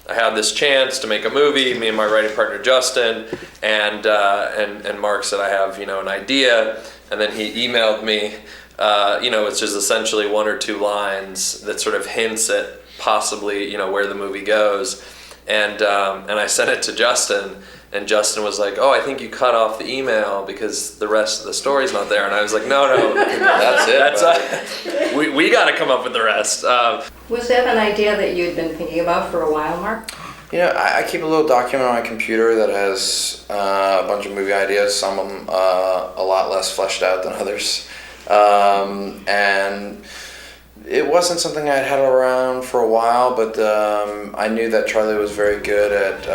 I had this chance to make a movie, me and my writing partner Justin, and Mark said, I have, an idea, and then he emailed me, it's just essentially 1 or 2 lines that sort of hints at possibly, where the movie goes, and I sent it to Justin, and Justin was like, oh, I think you cut off the email because the rest of the story's not there, and I was like, no, that's it, we got to come up with the rest. Was that an idea that you'd been thinking about for a while, Mark? I keep a little document on my computer that has a bunch of movie ideas, some of them a lot less fleshed out than others. And it wasn't something I'd had around for a while, but I knew that Charlie was very good at,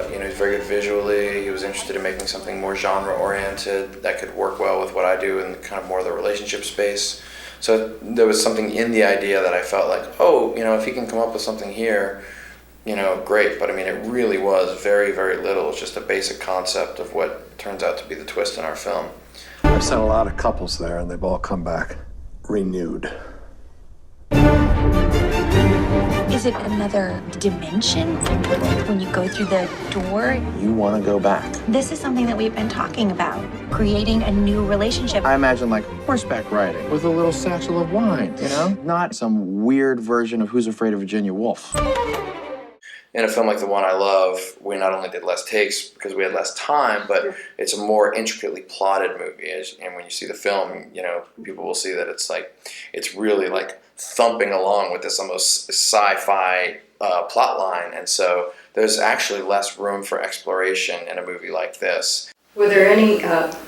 he was very good visually. He was interested in making something more genre-oriented that could work well with what I do in kind of more of the relationship space. So there was something in the idea that I felt like, if he can come up with something here, great. But it really was very, very little. It's just a basic concept of what turns out to be the twist in our film. I've sent a lot of couples there, and they've all come back renewed. Is it another dimension when you go through the door? You want to go back. This is something that we've been talking about, creating a new relationship. I imagine like horseback riding with a little satchel of wine, Not some weird version of Who's Afraid of Virginia Woolf. In a film like the one I love, we not only did less takes because we had less time, but it's a more intricately plotted movie. And when you see the film, people will see that it's really like thumping along with this almost sci-fi plot line. And so there's actually less room for exploration in a movie like this. Were there any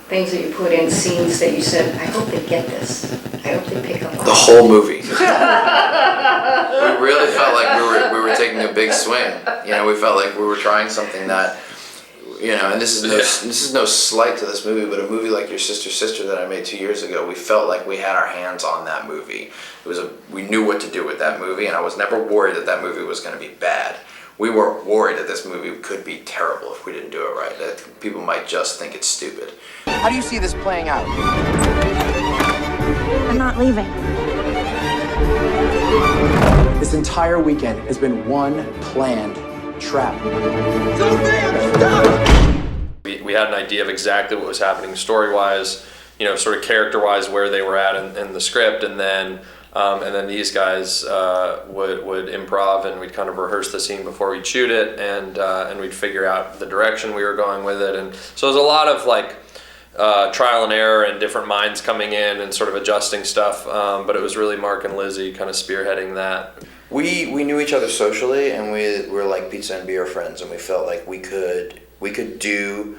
things that you put in scenes that you said, I hope they get this, I hope they pick up on the whole movie? We really felt like we were taking a big swing. We felt like we were trying something that, and this is no slight to this movie, but a movie like Your Sister that I made 2 years ago, we felt like we had our hands on that movie. We knew what to do with that movie, and I was never worried that movie was going to be bad. We were worried that this movie could be terrible if we didn't do it right, that people might just think it's stupid. How do you see this playing out? I'm not leaving. This entire weekend has been one planned trap. We had an idea of exactly what was happening story-wise, sort of character-wise where they were at in the script, and then these guys would improv, and we'd kind of rehearse the scene before we'd shoot it, and we'd figure out the direction we were going with it. And so it was a lot of trial and error and different minds coming in and sort of adjusting stuff, but it was really Mark and Lizzie kind of spearheading that. We knew each other socially, and we were like pizza and beer friends, and we felt like we could do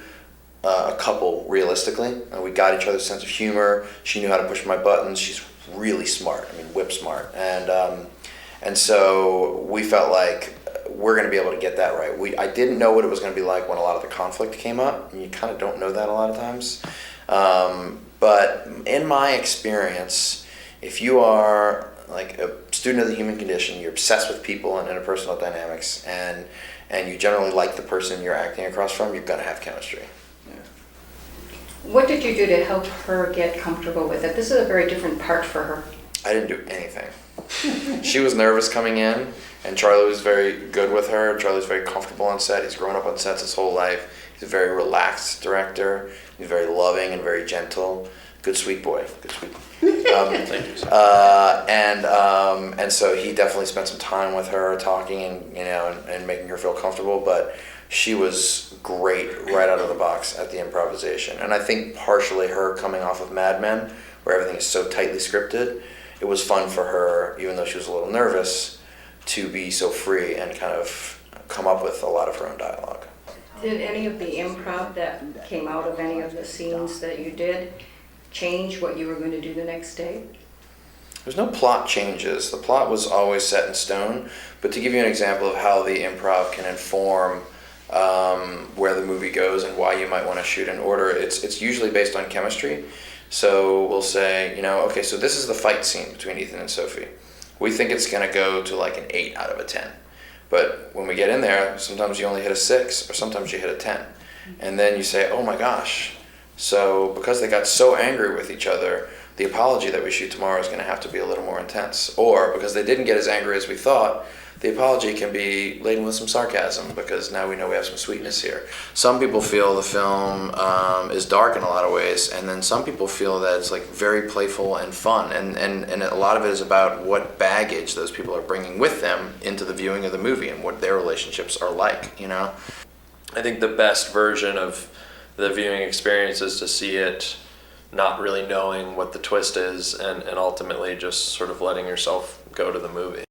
a couple realistically. We got each other's sense of humor. She knew how to push my buttons. She's really smart. Whip smart. And so we felt like we're going to be able to get that right. I didn't know what it was going to be like when a lot of the conflict came up, and you kind of don't know that a lot of times. But in my experience, if you are like a student of the human condition, you're obsessed with people and interpersonal dynamics, and you generally like the person you're acting across from, you're going to have chemistry. What did you do to help her get comfortable with it? This is a very different part for her. I didn't do anything. She was nervous coming in, and Charlie was very good with her. Charlie's very comfortable on set. He's grown up on sets his whole life. He's a very relaxed director. He's very loving and very gentle. Good sweet boy. Good sweet. Thank you. And so he definitely spent some time with her, talking and making her feel comfortable. But she was great right out of the box at the improvisation. And I think partially her coming off of Mad Men, where everything is so tightly scripted, it was fun for her, even though she was a little nervous, to be so free and kind of come up with a lot of her own dialogue. Did any of the improv that came out of any of the scenes that you did change what you were going to do the next day? There's no plot changes. The plot was always set in stone. But to give you an example of how the improv can inform where the movie goes and why you might want to shoot in order, it's usually based on chemistry. So we'll say, okay, so this is the fight scene between Ethan and Sophie. We think it's going to go to like an 8 out of a 10. But when we get in there, sometimes you only hit a 6, or sometimes you hit a 10. And then you say, oh my gosh. So because they got so angry with each other, the apology that we shoot tomorrow is going to have to be a little more intense. Or because they didn't get as angry as we thought, the apology can be laden with some sarcasm because now we know we have some sweetness here. Some people feel the film is dark in a lot of ways, and then some people feel that it's like very playful and fun, and a lot of it is about what baggage those people are bringing with them into the viewing of the movie and what their relationships are like, you know? I think the best version of the viewing experience is to see it not really knowing what the twist is and ultimately just sort of letting yourself go to the movie.